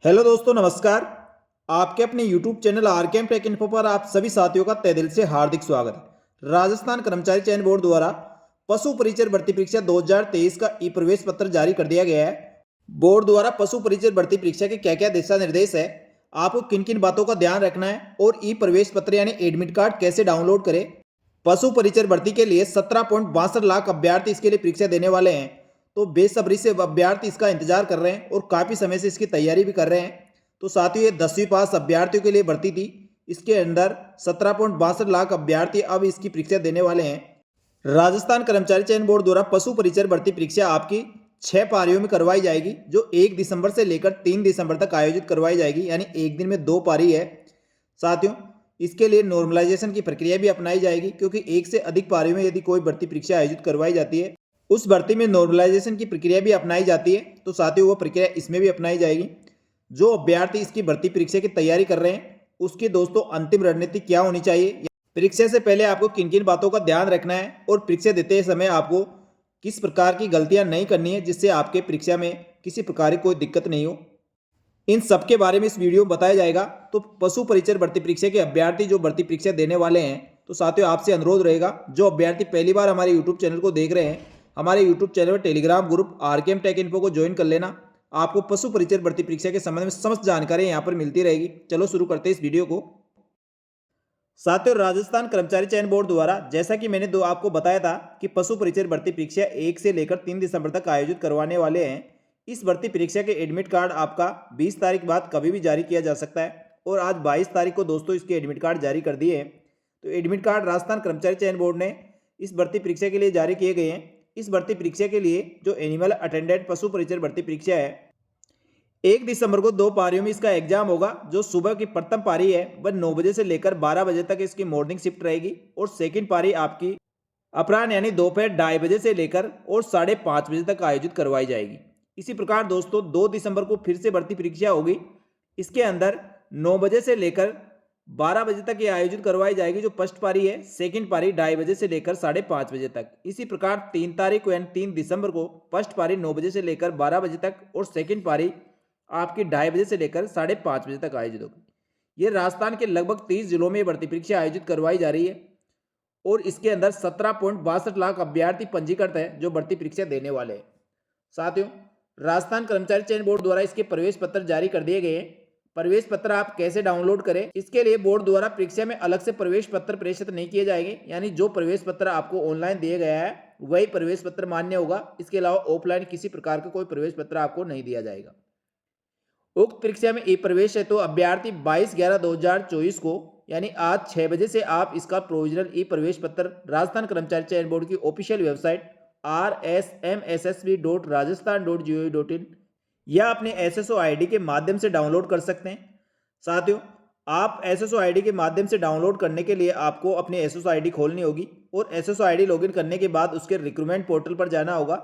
Hello दोस्तों, नमस्कार। आपके अपने YouTube channel RKM take info पर आप सभी साथियों का तहे दिल से हार्दिक स्वागत है। राजस्थान कर्मचारी चयन बोर्ड द्वारा पशु परिचर भर्ती परीक्षा 2023 का ई प्रवेश पत्र जारी कर दिया गया है। बोर्ड द्वारा पशु परिचर भर्ती परीक्षा के क्या क्या दिशा निर्देश है, आपको किन किन बातों का ध्यान रखना है और ई प्रवेश पत्र यानी एडमिट कार्ड कैसे डाउनलोड करें। पशु परिचर भर्ती के लिए 17.62 लाख अभ्यर्थी इसके लिए परीक्षा देने वाले हैं, तो बेसब्री से अभ्यर्थी इसका इंतजार कर रहे हैं और काफ़ी समय से इसकी तैयारी भी कर रहे हैं। तो साथ ही ये 10वीं पास अभ्यर्थियों के लिए भर्ती थी। इसके अंदर 17.62 लाख अभ्यर्थी अब इसकी परीक्षा देने वाले हैं। राजस्थान कर्मचारी चयन बोर्ड द्वारा पशु परिचर भर्ती परीक्षा आपकी 6 पारियों में करवाई जाएगी, जो 1 दिसंबर से लेकर 3 दिसंबर तक आयोजित करवाई जाएगी, यानी एक दिन में 2 पारी है। साथियों, इसके लिए नॉर्मलाइजेशन की प्रक्रिया भी अपनाई जाएगी, क्योंकि एक से अधिक पारियों में यदि कोई भर्ती परीक्षा आयोजित करवाई जाती है, उस भर्ती में नॉर्मलाइजेशन की प्रक्रिया भी अपनाई जाती है। तो साथियों, वो प्रक्रिया इसमें भी अपनाई जाएगी। जो अभ्यर्थी इसकी भर्ती परीक्षा की तैयारी कर रहे हैं, उसकी दोस्तों अंतिम रणनीति क्या होनी चाहिए, परीक्षा से पहले आपको किन किन बातों का ध्यान रखना है और परीक्षा देते समय आपको किस प्रकार की गलतियां नहीं करनी है, जिससे आपके परीक्षा में किसी प्रकार की कोई दिक्कत नहीं हो, इन सब के बारे में इस वीडियो में बताया जाएगा। तो पशु परिचर भर्ती परीक्षा के अभ्यर्थी जो भर्ती परीक्षा देने वाले हैं, तो साथियों आपसे अनुरोध रहेगा, जो अभ्यर्थी पहली बार हमारे यूट्यूब चैनल को देख रहे हैं, हमारे यूट्यूब चैनल पर Telegram group RKM take info को ज्वाइन कर लेना। आपको पशु परिचर भर्ती परीक्षा के संबंध में समस्त जानकारी यहाँ पर मिलती रहेगी। चलो शुरू करते हैं इस वीडियो को। साथियों, राजस्थान कर्मचारी चयन बोर्ड द्वारा जैसा कि मैंने आपको बताया था कि पशु परिचर भर्ती परीक्षा 1 से लेकर 3 दिसंबर तक आयोजित करवाने वाले हैं। इस भर्ती परीक्षा के एडमिट कार्ड आपका 20 तारीख बाद कभी भी जारी किया जा सकता है, और आज 22 तारीख को दोस्तों इसके एडमिट कार्ड जारी कर दिए हैं। तो एडमिट कार्ड राजस्थान कर्मचारी चयन बोर्ड ने इस भर्ती परीक्षा के लिए जारी किए गए हैं। इस भर्ती परीक्षा के लिए जो एनिमल अटेंडेंट पशु परिचर भर्ती परीक्षा है, 1 दिसंबर को 2 पारियों में इसका एग्जाम होगा। जो सुबह की प्रथम पारी है वह 9 बजे से लेकर 12 बजे तक इसकी मॉर्निंग शिफ्ट रहेगी, और सेकंड पारी आपकी अपराह्न यानी दोपहर 2:30 बजे से लेकर और 5:30 बजे तक आयोजित करवाई जाएगी। इसी प्रकार दोस्तों 2 दिसंबर को फिर से भर्ती परीक्षा होगी। इसके अंदर 9 बजे से लेकर 12 बजे तक ये आयोजित करवाई जाएगी, जो फर्स्ट पारी है। सेकंड पारी 2:30 बजे से लेकर 5:30 बजे तक। इसी प्रकार 3 तारीख को यानी 3 दिसंबर को फर्स्ट पारी 9 बजे से लेकर 12 बजे तक, और सेकंड पारी आपकी 2:30 बजे से लेकर 5:30 बजे तक आयोजित होगी। ये राजस्थान के लगभग 30 जिलों में भर्ती परीक्षा आयोजित करवाई जा रही है, और इसके अंदर 17.62 लाख अभ्यर्थी पंजीकृत है जो भर्ती परीक्षा देने वाले हैं। साथियों, राजस्थान कर्मचारी चयन बोर्ड द्वारा इसके प्रवेश पत्र जारी कर दिए गए हैं। प्रवेश पत्र आप कैसे डाउनलोड करें, इसके लिए बोर्ड द्वारा परीक्षा में अलग से प्रवेश पत्र प्रेषित नहीं किए जाएंगे, यानी जो प्रवेश पत्र आपको ऑनलाइन दिया गया है वही प्रवेश पत्र मान्य होगा। इसके अलावा ऑफलाइन किसी प्रकार का कोई प्रवेश पत्र आपको नहीं दिया जाएगा। उक्त परीक्षा में ई प्रवेश है तो अभ्यर्थी 22/11/2024 को यानी आज 6 बजे से आप इसका प्रोविजनल ई प्रवेश पत्र राजस्थान कर्मचारी चयन बोर्ड की ऑफिशियल वेबसाइट rsmssb.rajasthan.gov.in या अपने एसएसओ आईडी के माध्यम से डाउनलोड कर सकते हैं। साथियों, आप एसएसओ आईडी के माध्यम से डाउनलोड करने के लिए आपको अपनी एसएसओ आईडी खोलनी होगी, और एसएसओ आईडी लॉगिन करने के बाद उसके रिक्रूटमेंट पोर्टल पर जाना होगा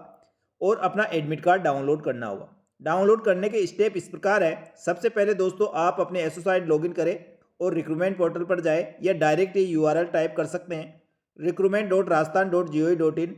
और अपना एडमिट कार्ड डाउनलोड करना होगा। डाउनलोड करने के स्टेप इस प्रकार है। सबसे पहले दोस्तों आप अपने एसएसओ आईडी लॉगिन करें और रिक्रूटमेंट पोर्टल पर जाए, या डायरेक्ट ये यूआरएल टाइप कर सकते हैं recruitment.rajasthan.gov.in,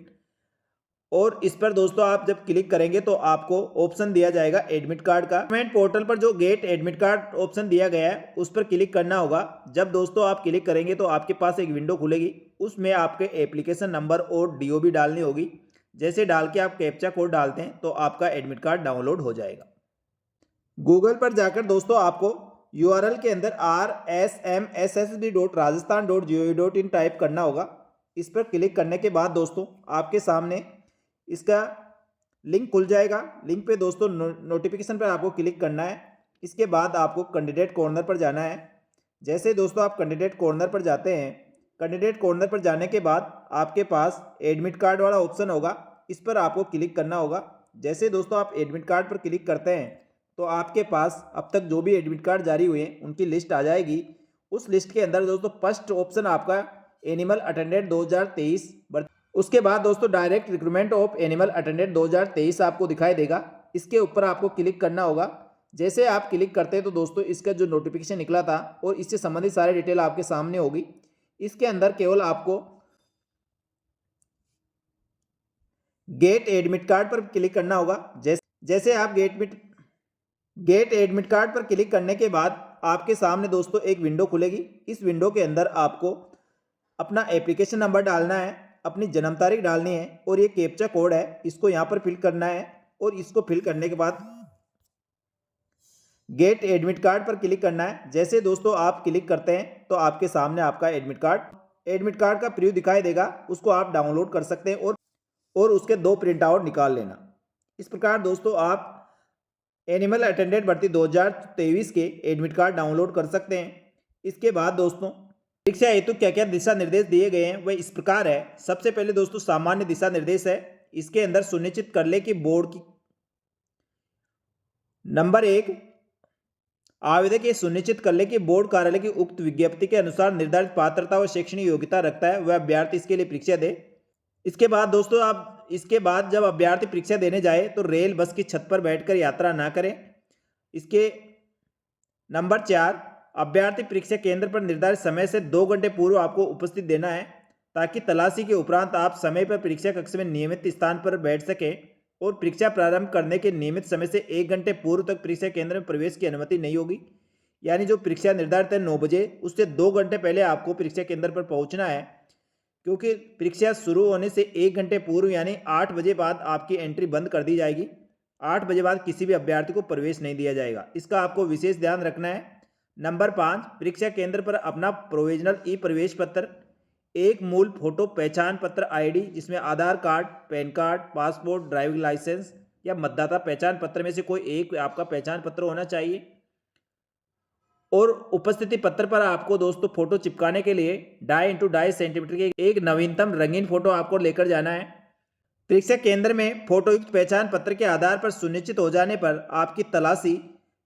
और इस पर दोस्तों आप जब क्लिक करेंगे तो आपको ऑप्शन दिया जाएगा एडमिट कार्ड का। रिक्रूटमेंट पोर्टल पर जो गेट एडमिट कार्ड ऑप्शन दिया गया है उस पर क्लिक करना होगा। जब दोस्तों आप क्लिक करेंगे तो आपके पास एक विंडो खुलेगी, उसमें आपके एप्लीकेशन नंबर और डीओबी डालनी होगी। जैसे डाल के आप कैप्चा कोड डालते हैं तो आपका एडमिट कार्ड डाउनलोड हो जाएगा। गूगल पर जाकर दोस्तों आपको यूआरएल के अंदर rsmssb.rajasthan.gov.in टाइप करना होगा। इस पर क्लिक करने के बाद दोस्तों आपके सामने इसका लिंक खुल जाएगा। लिंक पे दोस्तों नोटिफिकेशन पर आपको क्लिक करना है। इसके बाद आपको कैंडिडेट कॉर्नर पर जाना है। जैसे दोस्तों आप कैंडिडेट कॉर्नर पर जाते हैं, कैंडिडेट कॉर्नर पर जाने के बाद आपके पास एडमिट कार्ड वाला ऑप्शन होगा, इस पर आपको क्लिक करना होगा। जैसे दोस्तों आप एडमिट कार्ड पर क्लिक करते हैं तो आपके पास अब तक जो भी एडमिट कार्ड जारी हुए हैं उनकी लिस्ट आ जाएगी। उस लिस्ट के अंदर दोस्तों फर्स्ट ऑप्शन आपका एनिमल अटेंडेंट 2023, उसके बाद दोस्तों direct recruitment of animal attendant 2023 आपको दिखाई देगा। इसके ऊपर आपको क्लिक करना होगा। जैसे आप क्लिक करते हैं तो दोस्तों इसका जो नोटिफिकेशन निकला था और इससे संबंधित सारी डिटेल आपके सामने होगी। इसके अंदर केवल आपको गेट एडमिट कार्ड पर क्लिक करना होगा। जैसे आप गेट एडमिट कार्ड पर क्लिक करने के बाद आपके सामने दोस्तों एक विंडो खुलेगी। इस विंडो के अंदर आपको अपना एप्लीकेशन नंबर डालना है, अपनी जन्म तारीख डालनी है और ये कैप्चा कोड है, इसको यहाँ पर फिल करना है। और इसको फिल करने के बाद गेट एडमिट कार्ड पर क्लिक करना है। जैसे दोस्तों आप क्लिक करते हैं तो आपके सामने आपका एडमिट कार्ड का प्रीव्यू दिखाई देगा, उसको आप डाउनलोड कर सकते हैं और उसके 2 प्रिंट आउट निकाल लेना। इस प्रकार दोस्तों आप एनिमल अटेंडेंट भर्ती 2023 के एडमिट कार्ड डाउनलोड कर सकते हैं। इसके बाद दोस्तों परीक्षा हेतु क्या क्या दिशा निर्देश दिए गए हैं वह इस प्रकार है। सबसे पहले दोस्तों सामान्य दिशा निर्देश है। इसके अंदर सुनिश्चित कर ले कि बोर्ड की नंबर 1, आवेदक ये सुनिश्चित कर ले कि बोर्ड कार्यालय की उक्त विज्ञप्ति के अनुसार निर्धारित पात्रता व शैक्षणिक योग्यता रखता है वह अभ्यर्थी इसके लिए परीक्षा दे। इसके बाद दोस्तों इसके बाद जब अभ्यर्थी परीक्षा देने जाए तो रेल बस की छत पर बैठकर यात्रा ना करें। इसके नंबर 4, अभ्यर्थी परीक्षा केंद्र पर निर्धारित समय से 2 घंटे पूर्व आपको उपस्थित देना है ताकि तलाशी के उपरांत आप समय पर परीक्षा कक्ष में नियमित स्थान पर बैठ सकें। और परीक्षा प्रारंभ करने के नियमित समय से 1 घंटे पूर्व तक परीक्षा केंद्र में प्रवेश की अनुमति नहीं होगी। यानी जो परीक्षा निर्धारित है 9 बजे, उससे 2 घंटे पहले आपको परीक्षा केंद्र पर पहुंचना है, क्योंकि परीक्षा शुरू होने से 1 घंटे पूर्व यानी 8 बजे बाद आपकी एंट्री बंद कर दी जाएगी। 8 बजे बाद किसी भी अभ्यर्थी को प्रवेश नहीं दिया जाएगा, इसका आपको विशेष ध्यान रखना है। नंबर 5, परीक्षा केंद्र पर अपना प्रोविजनल ई प्रवेश पत्र, एक मूल फोटो पहचान पत्र आईडी जिसमें Aadhaar card, PAN card, passport, driving licence या मतदाता पहचान पत्र में से कोई एक आपका पहचान पत्र होना चाहिए। और उपस्थिति पत्र पर आपको दोस्तों फोटो चिपकाने के लिए 2.5x2 सेंटीमीटर के एक नवीनतम रंगीन फोटो आपको लेकर जाना है। परीक्षा केंद्र में फोटोयुक्त पहचान पत्र के आधार पर सुनिश्चित हो जाने पर आपकी तलाशी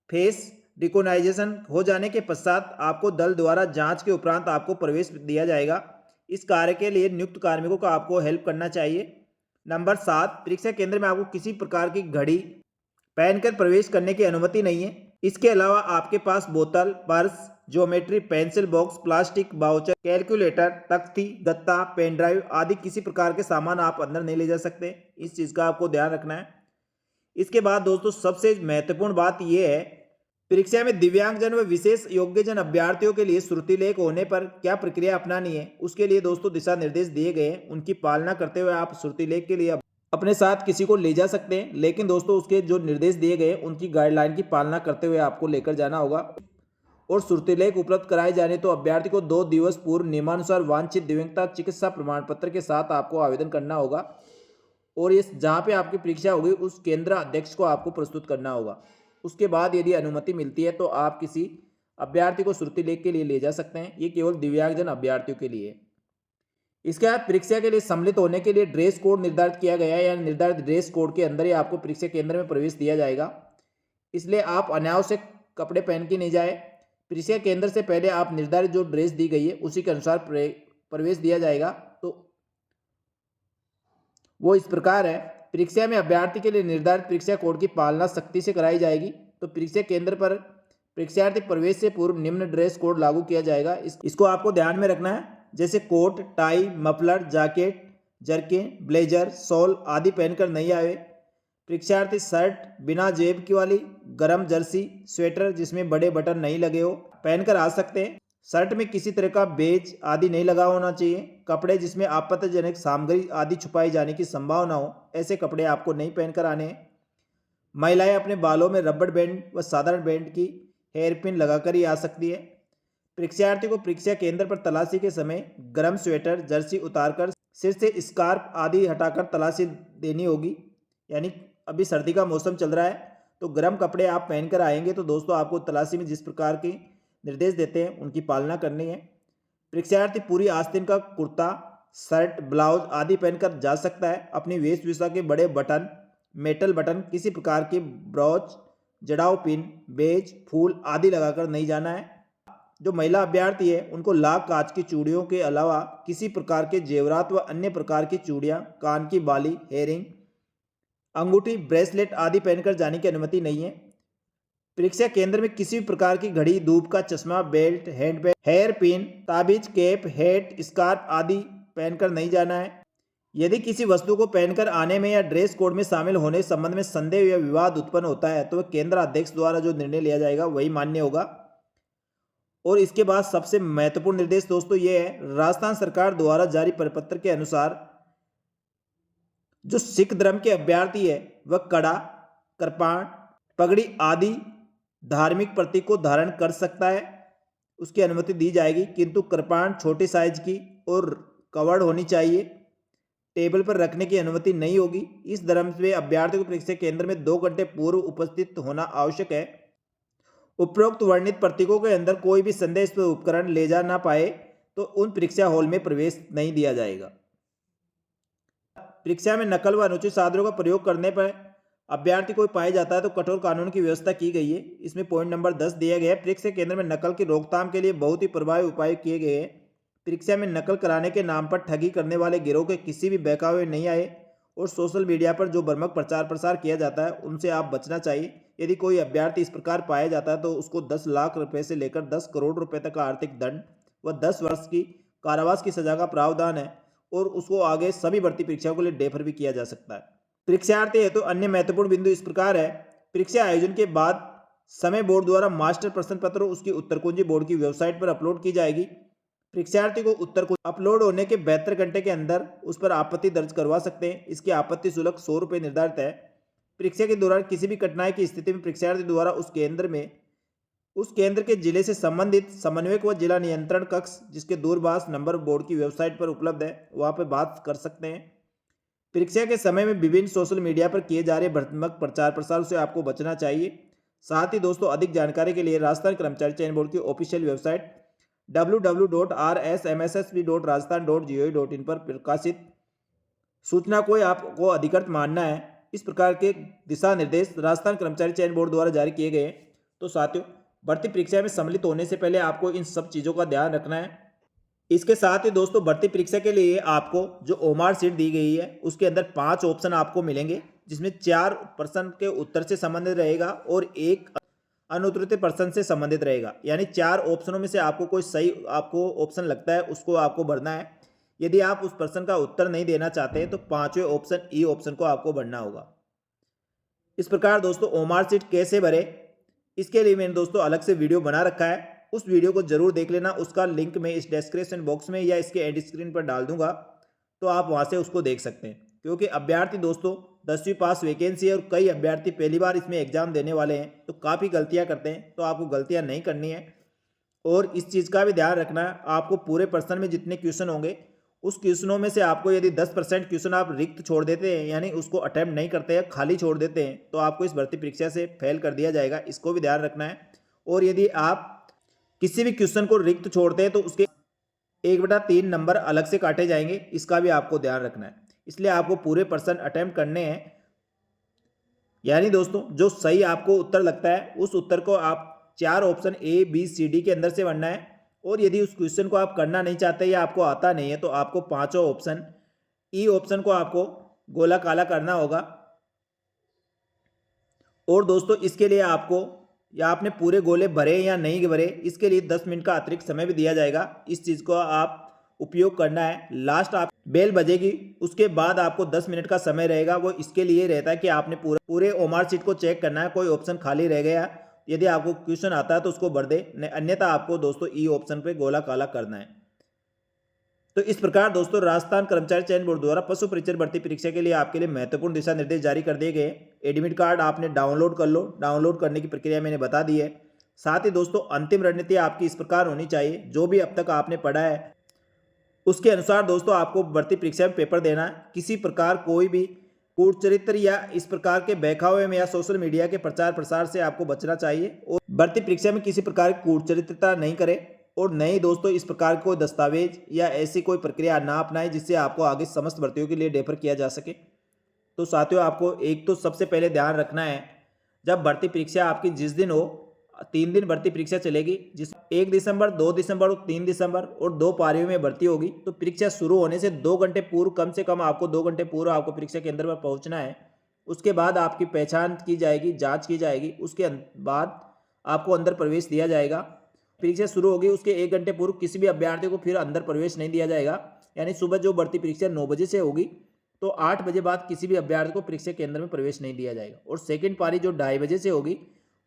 फेस रिकॉग्नाइजेशन हो जाने के पश्चात आपको दल द्वारा जांच के उपरांत आपको प्रवेश दिया जाएगा। इस कार्य के लिए नियुक्त कार्मिकों का आपको हेल्प करना चाहिए। नंबर 7, परीक्षा केंद्र में आपको किसी प्रकार की घड़ी पहनकर प्रवेश करने की अनुमति नहीं है। इसके अलावा आपके पास बोतल, purse, geometry, pencil box, plastic बाउचर, कैलकुलेटर, तख्ती, गत्ता, पेन ड्राइव आदि किसी प्रकार के सामान आप अंदर नहीं ले जा सकते। इस चीज़ का आपको ध्यान रखना है। इसके बाद दोस्तों सबसे महत्वपूर्ण बात यह है, परीक्षा में दिव्यांगजन व विशेष योग्यजन अभ्यर्थियों के लिए श्रुतिलेख होने पर क्या प्रक्रिया अपनानी है, उसके लिए दोस्तों दिशा निर्देश दिए गए हैं। उनकी पालना करते हुए आप श्रुतिलेख के लिए अपने साथ किसी को ले जा सकते हैं, लेकिन दोस्तों उसके जो निर्देश दिए गए उनकी गाइडलाइन की पालना करते हुए आपको लेकर जाना होगा। और श्रुतिलेख उपलब्ध कराए जाने तो अभ्यर्थी को 2 दिवस पूर्व नियमानुसार वांछित दिव्यांगता चिकित्सा प्रमाण पत्र के साथ आपको आवेदन करना होगा और इस जहाँ पे आपकी परीक्षा होगी उस केंद्र अध्यक्ष को आपको प्रस्तुत करना होगा। उसके बाद यदि अनुमति मिलती है तो आप किसी अभ्यर्थी को श्रुतिलेख के लिए ले जा सकते हैं। ये केवल दिव्यांगजन अभ्यर्थियों के लिए। इसके बाद परीक्षा के लिए सम्मिलित होने के लिए ड्रेस कोड निर्धारित किया गया है, या निर्धारित ड्रेस कोड के अंदर ही आपको परीक्षा केंद्र में प्रवेश दिया जाएगा। इसलिए आप अनावश्यक कपड़े पहन के नहीं जाए। परीक्षा केंद्र से पहले आप निर्धारित जो ड्रेस दी गई है उसी के अनुसार प्रवेश दिया जाएगा। तो वो इस प्रकार है, परीक्षा में अभ्यर्थी के लिए निर्धारित परीक्षा कोड की पालना सख्ती से कराई जाएगी। तो परीक्षा केंद्र पर परीक्षार्थी प्रवेश से पूर्व निम्न ड्रेस कोड लागू किया जाएगा। इसको आपको ध्यान में रखना है, जैसे coat, tie, muffler, jacket, jerkin, blazer, shawl आदि पहनकर नहीं आए। परीक्षार्थी शर्ट बिना जेब की वाली, गर्म जर्सी, स्वेटर जिसमें बड़े बटन नहीं लगे हो पहनकर आ सकते हैं। शर्ट में किसी तरह का बेज आदि नहीं लगा होना चाहिए। कपड़े जिसमें आपत्तिजनक सामग्री आदि छुपाई जाने की संभावना हो, ऐसे कपड़े आपको नहीं पहनकर आने हैं। महिलाएं अपने बालों में रबड़ बैंड व साधारण बैंड की हेयर पिन लगाकर ही आ सकती है। परीक्षार्थी को परीक्षा केंद्र पर तलाशी के समय गर्म स्वेटर, जर्सी उतारकर सिर से स्कार्फ आदि हटाकर तलाशी देनी होगी। यानी अभी सर्दी का मौसम चल रहा है तो गर्म कपड़े आप पहनकर आएंगे तो दोस्तों आपको तलाशी में जिस प्रकार के निर्देश देते हैं उनकी पालना करनी है। परीक्षार्थी पूरी आस्तीन का कुर्ता, शर्ट, ब्लाउज आदि पहनकर जा सकता है। अपनी वेशभूषा के बड़े बटन, मेटल बटन, किसी प्रकार के ब्रॉच, जड़ाऊ पिन, बेज, फूल आदि लगाकर नहीं जाना है। जो महिला अभ्यर्थी है उनको लाख कांच की चूड़ियों के अलावा किसी प्रकार के जेवरात व अन्य प्रकार की चूड़ियाँ, कान की बाली, हेयरिंग, अंगूठी, ब्रेसलेट आदि पहनकर जाने की अनुमति नहीं है। परीक्षा केंद्र में किसी भी प्रकार की घड़ी, धूप का चश्मा, बेल्ट, हैंडबैग, हेयर पिन, ताबीज, कैप, हैट, स्कार्फ आदि पहनकर नहीं जाना है। यदि किसी वस्तु को पहनकर आने में या ड्रेस कोड में शामिल होने संबंध में संदेह या विवाद उत्पन्न होता है तो केंद्र अध्यक्ष द्वारा जो निर्णय लिया जाएगा वही मान्य होगा। और इसके बाद सबसे महत्वपूर्ण निर्देश दोस्तों ये है, राजस्थान सरकार द्वारा जारी परिपत्र के अनुसार जो सिख धर्म के अभ्यर्थी है वह कड़ा, कृपाण, पगड़ी आदि धार्मिक प्रतीक को धारण कर सकता है, उसकी अनुमति दी जाएगी, किंतु कृपाण छोटे साइज की और कवर्ड होनी चाहिए, टेबल पर रखने की अनुमति नहीं होगी। इस धर्म से अभ्यर्थी को परीक्षा केंद्र में 2 घंटे पूर्व उपस्थित होना आवश्यक है। उपरोक्त वर्णित प्रतीकों के अंदर कोई भी संदेश उपकरण ले जा ना पाए तो उन परीक्षा हॉल में प्रवेश नहीं दिया जाएगा। परीक्षा में नकल व अनुचित साधनों का प्रयोग करने पर अभ्यर्थी कोई पाया जाता है तो कठोर कानून की व्यवस्था की गई है। इसमें पॉइंट नंबर 10 दिया गया है। परीक्षा केंद्र में नकल की रोकथाम के लिए बहुत ही प्रभावी उपाय किए गए हैं। परीक्षा में नकल कराने के नाम पर ठगी करने वाले गिरोह के किसी भी बहकावे नहीं आए और सोशल मीडिया पर जो भ्रामक प्रचार प्रसार किया जाता है उनसे आप बचना चाहिए। यदि कोई अभ्यर्थी इस प्रकार पाया जाता है तो उसको 10 लाख रुपए से लेकर 10 करोड़ रुपए तक का आर्थिक दंड व 10 वर्ष की कारावास की सजा का प्रावधान है और उसको आगे सभी भर्ती परीक्षाओं के लिए डेफर भी किया जा सकता है। परीक्षार्थी है तो अन्य महत्वपूर्ण बिंदु इस प्रकार है। परीक्षा आयोजन के बाद समय बोर्ड द्वारा मास्टर प्रश्न पत्र उसकी उत्तर कुंजी बोर्ड की वेबसाइट पर अपलोड की जाएगी। परीक्षार्थी को उत्तर कुंजी अपलोड होने के 72 घंटे के अंदर उस पर आपत्ति दर्ज करवा सकते हैं। इसकी आपत्ति शुल्क 100 रुपये निर्धारित है। परीक्षा के दौरान किसी भी कठिनाई की स्थिति में परीक्षार्थी द्वारा उस केंद्र के जिले से संबंधित समन्वयक व जिला नियंत्रण कक्ष जिसके दूरभाष नंबर बोर्ड की वेबसाइट पर उपलब्ध है वहां पर बात कर सकते हैं। परीक्षा के समय में विभिन्न सोशल मीडिया पर किए जा रहे भ्रामक प्रचार प्रसार से आपको बचना चाहिए। साथ ही दोस्तों अधिक जानकारी के लिए राजस्थान कर्मचारी चयन बोर्ड की ऑफिशियल वेबसाइट www.rsmssb.rajasthan.gov.in पर प्रकाशित सूचना को आपको अधिकृत मानना है। इस प्रकार के दिशा निर्देश राजस्थान कर्मचारी चयन बोर्ड द्वारा जारी किए गए हैं। तो साथियों, भर्ती परीक्षा में सम्मिलित होने से पहले आपको इन सब चीज़ों का ध्यान रखना है। इसके साथ ही दोस्तों भर्ती परीक्षा के लिए आपको जो ओमार सीट दी गई है उसके अंदर 5 ऑप्शन आपको मिलेंगे, जिसमें 4 प्रश्न के उत्तर से संबंधित रहेगा और 1 अनुत्तरित प्रश्न से संबंधित रहेगा। यानी 4 ऑप्शनों में से आपको कोई सही आपको ऑप्शन लगता है उसको आपको भरना है। यदि आप उस प्रश्न का उत्तर नहीं देना चाहते हैं तो 5वें ऑप्शन ई ऑप्शन को आपको भरना होगा। इस प्रकार दोस्तों ओमार सीट कैसे भरे, इसके लिए मैंने दोस्तों अलग से वीडियो बना रखा है, उस वीडियो को जरूर देख लेना। उसका लिंक मैं इस डिस्क्रिप्शन बॉक्स में या इसके एंड स्क्रीन पर डाल दूंगा, तो आप वहां से उसको देख सकते हैं। क्योंकि अभ्यर्थी दोस्तों 10वीं पास वैकेंसी है और कई अभ्यर्थी पहली बार इसमें एग्जाम देने वाले हैं तो काफ़ी गलतियां करते हैं, तो आपको गलतियां नहीं करनी है। और इस चीज़ का भी ध्यान रखना है, आपको पूरे प्रश्न में जितने क्वेश्चन होंगे उस क्वेश्चनों में से आपको यदि 10% क्वेश्चन आप रिक्त छोड़ देते हैं यानी उसको अटेम्प्ट नहीं करते हैं, खाली छोड़ देते हैं, तो आपको इस भर्ती परीक्षा से फेल कर दिया जाएगा। इसको भी ध्यान रखना है। और यदि आप किसी भी क्वेश्चन को रिक्त छोड़ते हैं तो उसके 1/3 नंबर अलग से काटे जाएंगे, इसका भी आपको ध्यान रखना है। इसलिए आपको पूरे प्रश्न अटेम्प्ट करने हैं। यानी दोस्तों जो सही आपको उत्तर लगता है उस उत्तर को आप 4 option A B C D के अंदर से भरना है। और यदि उस क्वेश्चन को आप करना नहीं चाहते या आपको आता नहीं है तो आपको 5वां ऑप्शन ई ऑप्शन को आपको गोला काला करना होगा। और दोस्तों इसके लिए आपको या आपने पूरे गोले भरे या नहीं भरे इसके लिए 10 मिनट का अतिरिक्त समय भी दिया जाएगा। इस चीज़ को आप उपयोग करना है। लास्ट आप बेल बजेगी उसके बाद आपको 10 मिनट का समय रहेगा, वो इसके लिए रहता है कि आपने पूरे ओमार सीट को चेक करना है। कोई ऑप्शन खाली रह गया यदि आपको क्वेश्चन आता है तो उसको भर दे, अन्यथा आपको दोस्तों ई ऑप्शन पे गोला काला करना है। तो इस प्रकार दोस्तों राजस्थान कर्मचारी चयन बोर्ड द्वारा पशु परिचर भर्ती परीक्षा के लिए आपके लिए महत्वपूर्ण दिशा निर्देश जारी कर दिए गए। एडमिट कार्ड आपने डाउनलोड कर लो, डाउनलोड करने की प्रक्रिया मैंने बता दी है। साथ ही दोस्तों अंतिम रणनीति आपकी इस प्रकार होनी चाहिए, जो भी अब तक आपने पढ़ा है उसके अनुसार दोस्तों आपको भर्ती परीक्षा में पेपर देना है। किसी प्रकार कोई भी कूट चरित्र या इस प्रकार के बहकावे में या सोशल मीडिया के प्रचार प्रसार से आपको बचना चाहिए और भर्ती परीक्षा में किसी प्रकार की कूट चरित्रता नहीं करें और नहीं दोस्तों इस प्रकार कोई दस्तावेज या ऐसी कोई प्रक्रिया ना अपनाएं जिससे आपको आगे समस्त भर्तियों के लिए डेफर किया जा सके। तो साथियों आपको एक तो सबसे पहले ध्यान रखना है, जब भर्ती परीक्षा आपकी जिस दिन हो 3 दिन भर्ती परीक्षा चलेगी, जिस 1 दिसंबर 2 दिसंबर और 3 दिसंबर और 2 पारियों में भर्ती होगी। तो परीक्षा शुरू होने से 2 घंटे पूर्व, कम से कम आपको 2 घंटे पूर्व आपको परीक्षा केंद्र पर पहुंचना है। उसके बाद आपकी पहचान की जाएगी, जांच की जाएगी, उसके बाद आपको अंदर प्रवेश दिया जाएगा। परीक्षा शुरू होगी उसके 1 घंटे पूर्व किसी भी अभ्यर्थी को फिर अंदर प्रवेश नहीं दिया जाएगा। यानी सुबह जो भर्ती परीक्षा 9 बजे से होगी तो 8 बजे बाद किसी भी अभ्यर्थी को परीक्षा केंद्र में प्रवेश नहीं दिया जाएगा। और सेकंड पारी जो 2:30 बजे से होगी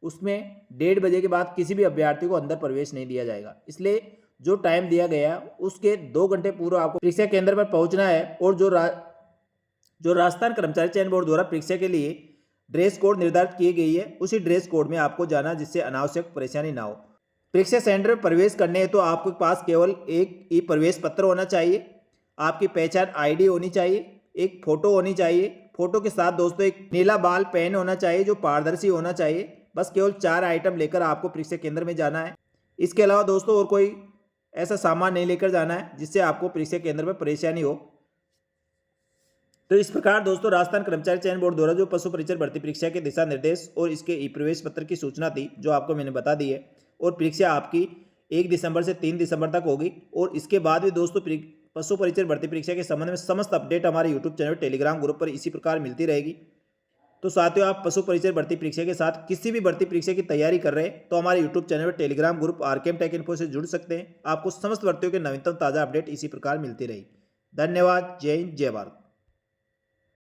उसमें 1:30 बजे के बाद किसी भी अभ्यर्थी को अंदर प्रवेश नहीं दिया जाएगा। इसलिए जो टाइम दिया गया है उसके 2 घंटे पूर्व आपको परीक्षा केंद्र पर पहुंचना है। और जो राजस्थान कर्मचारी चयन बोर्ड द्वारा परीक्षा के लिए ड्रेस कोड निर्धारित की गई है उसी ड्रेस कोड में आपको जाना, जिससे अनावश्यक परेशानी ना हो। परीक्षा सेंटर में प्रवेश करने हैं तो आपके पास केवल एक ई प्रवेश पत्र होना चाहिए, आपकी पहचान आईडी होनी चाहिए, एक फोटो होनी चाहिए। फोटो के साथ दोस्तों एक नीला बाल पेन होना चाहिए जो पारदर्शी होना चाहिए। बस केवल 4 आइटम लेकर आपको परीक्षा केंद्र में जाना है। इसके अलावा दोस्तों और कोई ऐसा सामान नहीं लेकर जाना है जिससे आपको परीक्षा केंद्र में परेशानी हो। तो इस प्रकार दोस्तों राजस्थान कर्मचारी चयन बोर्ड द्वारा जो पशु परिचर भर्ती परीक्षा के दिशा निर्देश और इसके ई प्रवेश पत्र की सूचना थी जो आपको मैंने बता दी है। और परीक्षा आपकी 1 दिसंबर से 3 दिसंबर तक होगी। और इसके बाद भी दोस्तों पशु परिचर भर्ती परीक्षा के संबंध में समस्त अपडेट हमारे यूट्यूब चैनल टेलीग्राम ग्रुप पर इसी प्रकार मिलती रहेगी। तो साथियों आप पशु परिचर भर्ती परीक्षा के साथ किसी भी भर्ती परीक्षा की तैयारी कर रहे हैं तो हमारे यूट्यूब चैनल पर Telegram group RKM take info से जुड़ सकते हैं। आपको समस्त भर्तियों के नवीनतम ताज़ा अपडेट इसी प्रकार मिलती रहेगी। धन्यवाद। जय हिंद, जय भारत।